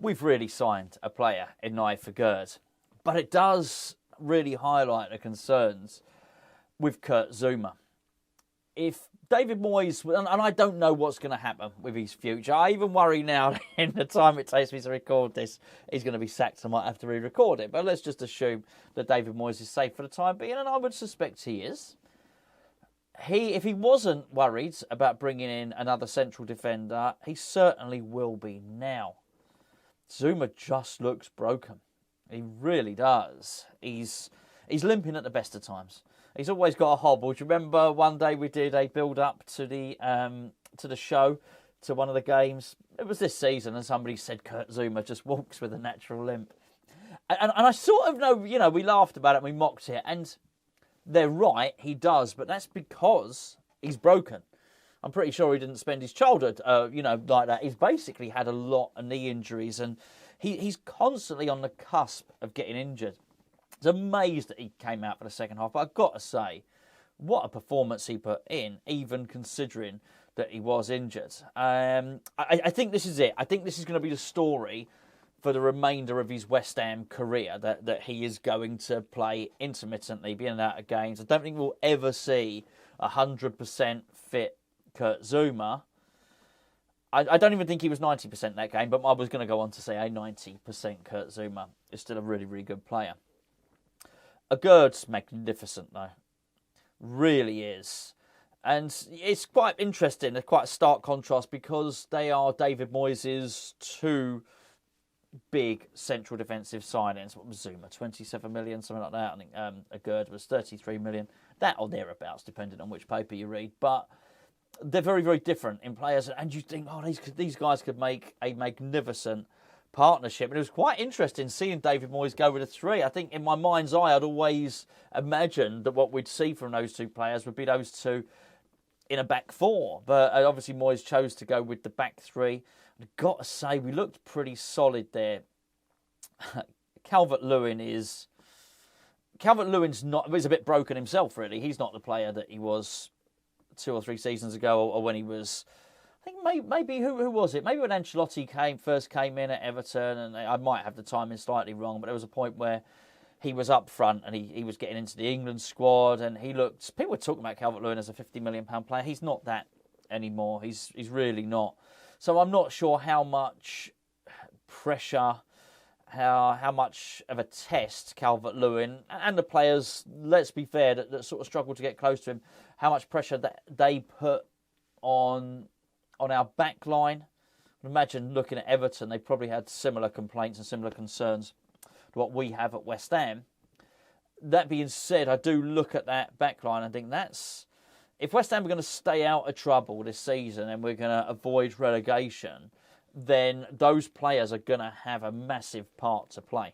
we've really signed a player in Nayef Aguerd, but it does really highlight the concerns with Kurt Zouma. If David Moyes, and I don't know what's going to happen with his future. I even worry now, in the time it takes me to record this, he's going to be sacked. I might have to re-record it. But let's just assume that David Moyes is safe for the time being, and I would suspect he is. If he wasn't worried about bringing in another central defender, he certainly will be now. Zouma just looks broken. He really does. He's limping at the best of times. He's always got a hobble. Do you remember one day we did a build-up to the show, to one of the games? It was this season, and somebody said Kurt Zouma just walks with a natural limp. And I sort of know, we laughed about it and we mocked it. And they're right, he does, but that's because he's broken. I'm pretty sure he didn't spend his childhood, like that. He's basically had a lot of knee injuries, and he's constantly on the cusp of getting injured. I was amazed that he came out for the second half, but I've got to say, what a performance he put in, even considering that he was injured. I think this is it. I think this is going to be the story for the remainder of his West Ham career, that he is going to play intermittently, be in and out of games. I don't think we'll ever see 100% fit Kurt Zouma. I don't even think he was 90% that game, but I was going to go on to say a 90% Kurt Zouma is still a really, really good player. Aguerd's magnificent, though. Really is. And it's quite interesting. There's quite a stark contrast because they are David Moyes' two big central defensive signings. What was Zouma? 27 million, something like that. I think Aguerd was 33 million. That or thereabouts, depending on which paper you read. But they're very, very different in players. And you think, these guys could make a magnificent partnership. And it was quite interesting seeing David Moyes go with a three. I think in my mind's eye, I'd always imagined that what we'd see from those two players would be those two in a back four. But obviously Moyes chose to go with the back three. I've got to say, we looked pretty solid there. Calvert-Lewin's he's a bit broken himself, really. He's not the player that he was 2 or 3 seasons ago, or when he was, I think maybe who was it? Maybe when Ancelotti first came in at Everton, and I might have the timing slightly wrong, but there was a point where he was up front and he was getting into the England squad, and people were talking about Calvert-Lewin as a £50 million player. He's not that anymore. He's really not. So I'm not sure how much pressure, how much of a test Calvert-Lewin and the players, let's be fair, that sort of struggle to get close to him, how much pressure that they put on our back line. Imagine looking at Everton, they probably had similar complaints and similar concerns to what we have at West Ham. That being said, I do look at that back line and think if West Ham are going to stay out of trouble this season and we're going to avoid relegation, then those players are going to have a massive part to play.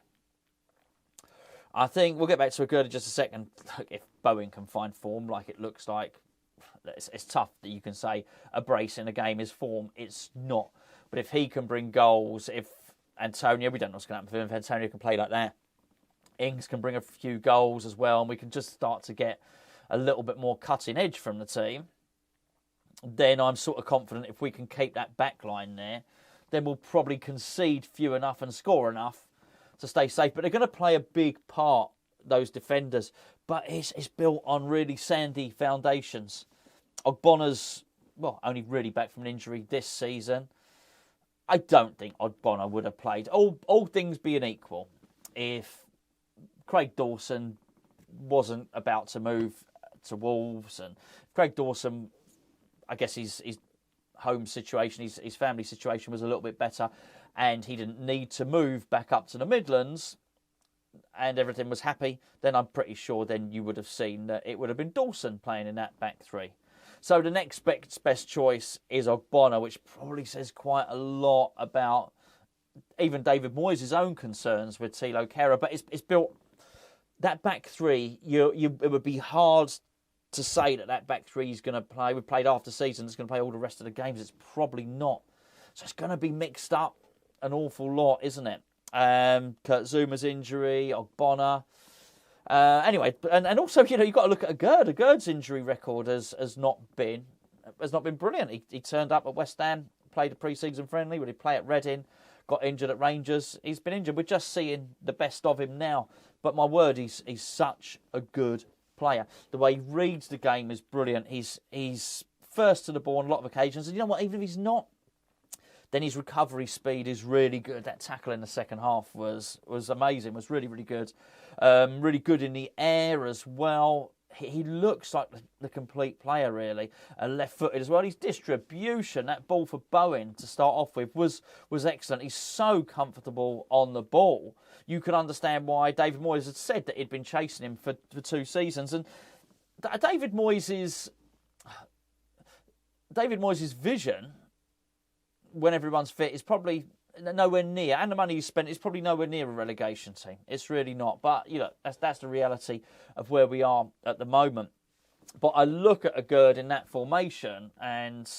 I think we'll get back to Aguerd in just a second. If Bowen can find form like it looks like, it's tough that you can say a brace in a game is form. It's not. But if he can bring goals, if Antonio, we don't know what's going to happen for him, if Antonio can play like that, Ings can bring a few goals as well, and we can just start to get a little bit more cutting edge from the team, then I'm sort of confident if we can keep that back line there, then we'll probably concede few enough and score enough to stay safe. But they're going to play a big part, those defenders. But it's built on really sandy foundations. Ogbonna's, only really back from an injury this season. I don't think Ogbonna would have played, all things being equal, if Craig Dawson wasn't about to move to Wolves, and Craig Dawson, I guess his home situation, his family situation was a little bit better, and he didn't need to move back up to the Midlands, and everything was happy, then I'm pretty sure then you would have seen that it would have been Dawson playing in that back three. So the next best choice is Ogbonna, which probably says quite a lot about even David Moyes' own concerns with Thilo Kehrer, but it's built. That back three, it would be hard to say that back three is going to play. We played half the season, it's going to play all the rest of the games. It's probably not. So it's going to be mixed up an awful lot, isn't it? Kurt Zouma's injury, Ogbonna. Anyway, and also, you've got to look at Aguerd. Aguerd's injury record has not been brilliant. He turned up at West Ham, played a pre-season friendly, would he play at Reading? got injured at Rangers. He's been injured. We're just seeing the best of him now. But my word, he's such a good player. The way he reads the game is brilliant. He's first to the ball on a lot of occasions. And you know what? Even if he's not, then his recovery speed is really good. That tackle in the second half was amazing. Was really, really good. Really good in the air as well. He looks like the complete player, really. Left-footed as well. His distribution, that ball for Bowen to start off with, was excellent. He's so comfortable on the ball. You can understand why David Moyes had said that he'd been chasing him for 2 seasons. And David Moyes' vision, when everyone's fit, is probably nowhere near, and the money he's spent is probably nowhere near a relegation team. It's really not. But that's the reality of where we are at the moment. But I look at Aguerd in that formation and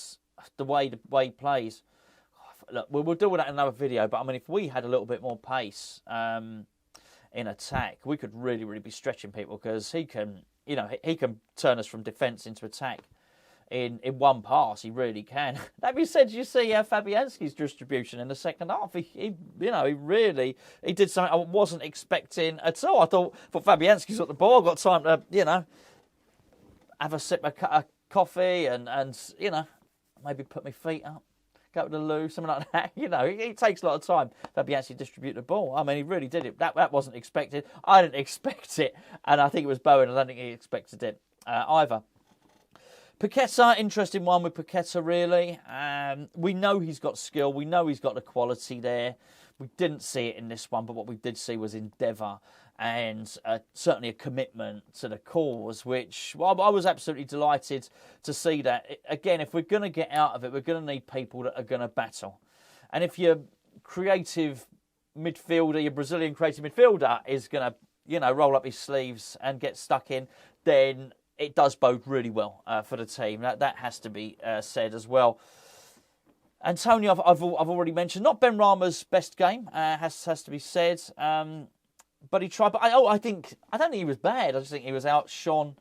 the way he plays. Look, we'll deal with that in another video. But I mean, if we had a little bit more pace in attack, we could really, really be stretching people, because he can turn us from defence into attack in one pass. He really can. That being said, you see Fabianski's distribution in the second half. He did something I wasn't expecting at all. I thought Fabianski's got the ball, got time to have a sip of coffee and maybe put my feet up, go to the loo, something like that. It takes a lot of time. Fabianski distribute the ball. I mean, he really did it. That wasn't expected. I didn't expect it, and I think it was Bowen. I don't think he expected it either. Paqueta, interesting one with Paqueta, really. We know he's got skill. We know he's got the quality there. We didn't see it in this one, but what we did see was endeavour and certainly a commitment to the cause, which I was absolutely delighted to see that. Again, if we're going to get out of it, we're going to need people that are going to battle. And if your creative midfielder, your Brazilian creative midfielder is going to, roll up his sleeves and get stuck in, then it does bode really well for the team. That has to be said as well. Antonio, I've already mentioned, not Ben Rama's best game, has to be said. But he tried. But I don't think he was bad. I just think he was outshone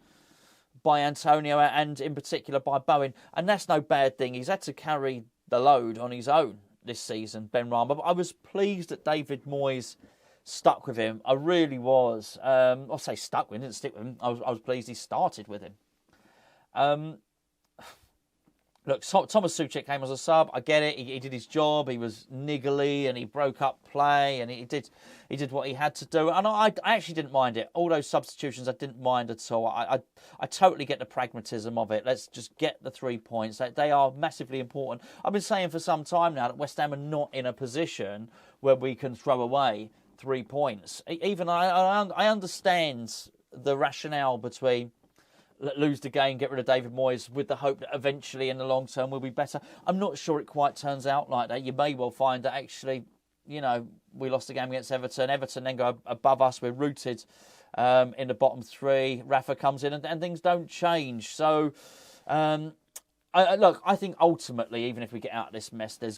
by Antonio and in particular by Bowen. And that's no bad thing. He's had to carry the load on his own this season, Ben Rama. But I was pleased that David Moyes stuck with him. I really was. I'll say stuck with him, didn't stick with him. I was pleased he started with him. Look, Thomas Souček came as a sub. I get it. He did his job. He was niggly and he broke up play and he did what he had to do. And I actually didn't mind it. All those substitutions I didn't mind at all. I totally get the pragmatism of it. Let's just get the 3 points. They are massively important. I've been saying for some time now that West Ham are not in a position where we can throw away 3 points. Even I understand the rationale between lose the game, get rid of David Moyes with the hope that eventually in the long term we'll be better. I'm not sure it quite turns out like that. You may well find that actually, we lost the game against Everton. Everton then go above us. We're rooted in the bottom 3. Rafa comes in and things don't change. So, I think ultimately, even if we get out of this mess, this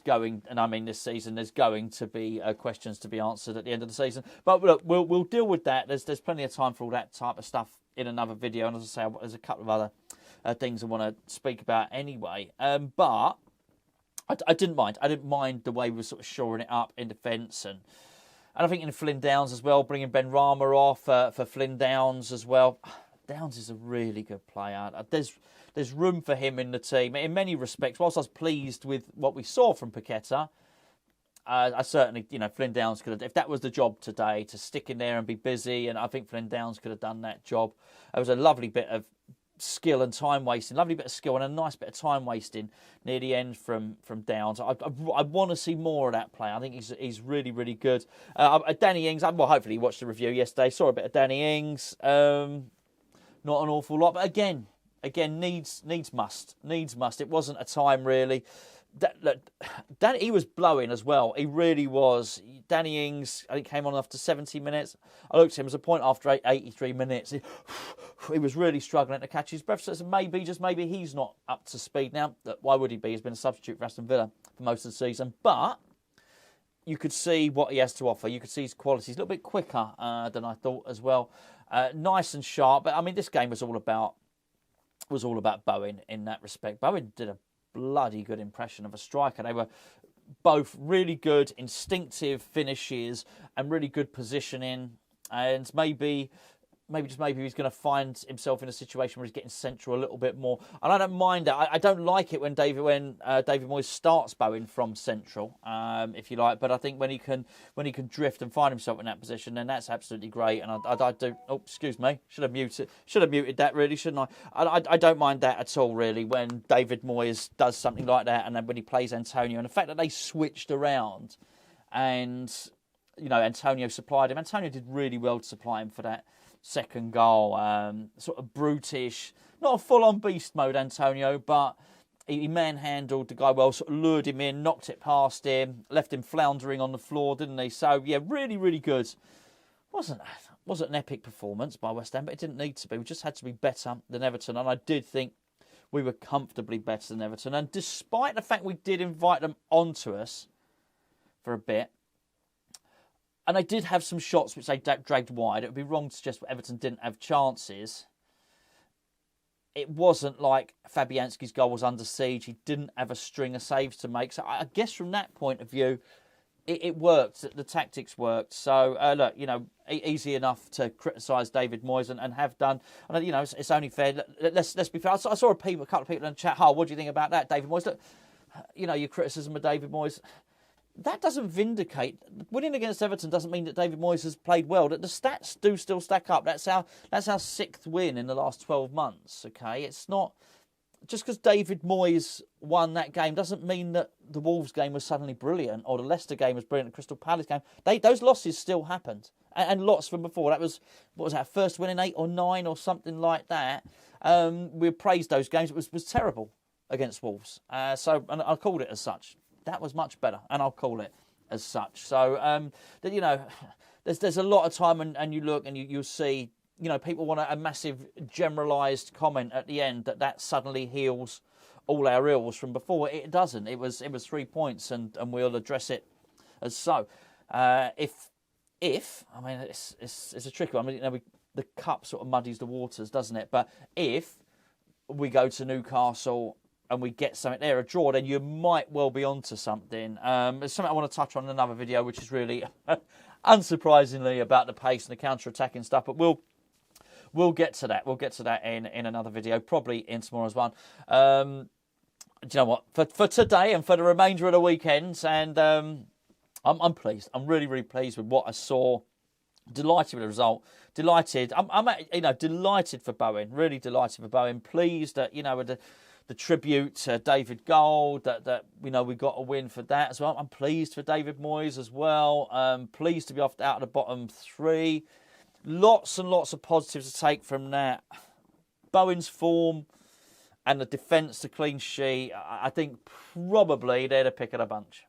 season, there's going to be questions to be answered at the end of the season. But look, we'll deal with that. There's plenty of time for all that type of stuff in another video. And as I say, there's a couple of other things I want to speak about anyway. But I didn't mind. I didn't mind the way we were sort of shoring it up in defence. And I think in Flynn Downs as well, bringing Ben Rama off for Flynn Downs as well. Downs is a really good player. There's room for him in the team. In many respects, whilst I was pleased with what we saw from Paqueta, I certainly, Flynn Downs could have, if that was the job today, to stick in there and be busy, and I think Flynn Downs could have done that job. It was a lovely bit of skill and time wasting, lovely bit of skill and a nice bit of time wasting near the end from Downs. I want to see more of that play. I think he's really, really good. Danny Ings, well, hopefully you watched the review yesterday, saw a bit of Danny Ings. Not an awful lot, but again, needs must. It wasn't a time really. He was blowing as well. He really was. Danny Ings, I think, came on after 70 minutes. I looked at him as a point after 83 minutes. He was really struggling to catch his breath. So maybe he's not up to speed now. Why would he be? He's been a substitute for Aston Villa for most of the season. But you could see what he has to offer. You could see his quality. He's a little bit quicker than I thought as well. Nice and sharp. But I mean, this game was all about Bowen in that respect. Bowen did a bloody good impression of a striker. They were both really good instinctive finishes and really good positioning, and maybe he's going to find himself in a situation where he's getting central a little bit more. And I don't mind that. I don't like it when David Moyes starts Bowen from central, if you like. But I think when he can drift and find himself in that position, then that's absolutely great. And I do. Oh, excuse me. Should have muted that, really, shouldn't I? I don't mind that at all, really, when David Moyes does something like that, and then when he plays Antonio, and the fact that they switched around, and Antonio supplied him. Antonio did really well to supply him for that second goal. Sort of brutish, not a full-on beast mode Antonio, but he manhandled the guy well, sort of lured him in, knocked it past him, left him floundering on the floor, didn't he? So yeah, really, really good. Wasn't an epic performance by West Ham, but it didn't need to be. We just had to be better than Everton, and I did think we were comfortably better than Everton. And despite the fact we did invite them onto us for a bit, and they did have some shots which they dragged wide. It would be wrong to suggest Everton didn't have chances. It wasn't like Fabianski's goal was under siege. He didn't have a string of saves to make. So I guess from that point of view, it worked. The tactics worked. So look, easy enough to criticise David Moyes and have done. And it's only fair. Let's be fair. I saw a couple of people in the chat. What do you think about that, David Moyes? Look, your criticism of David Moyes. That doesn't vindicate. Winning against Everton doesn't mean that David Moyes has played well. The stats do still stack up. That's our 6th win in the last 12 months. Okay, it's not just because David Moyes won that game doesn't mean that the Wolves game was suddenly brilliant or the Leicester game was brilliant. The Crystal Palace game, those losses still happened, and lots from before. That was first win in 8 or 9 or something like that. We praised those games. It was terrible against Wolves. And I called it as such. That was much better, and I'll call it as such. So, there's a lot of time, and you look and you'll see, people want a massive generalised comment at the end that suddenly heals all our ills from before. It doesn't. It was 3 points, and we'll address it as so. If I mean, it's a tricky one. I mean, the cup sort of muddies the waters, doesn't it? But if we go to Newcastle and we get something there, a draw, then you might well be onto something. There's something I want to touch on in another video, which is really, unsurprisingly, about the pace and the counter-attacking stuff. But we'll get to that. We'll get to that in another video, probably in tomorrow's one. Do you know what? For today and for the remainder of the weekend, and I'm pleased. I'm really, really pleased with what I saw. Delighted with the result. Delighted. I'm delighted for Bowen. Really delighted for Bowen. Pleased that with the tribute to David Gold, that we got a win for that as well. I'm pleased for David Moyes as well. Pleased to be out of the bottom 3. Lots and lots of positives to take from that. Bowen's form and the defence, the clean sheet, I think probably they're the pick of the bunch.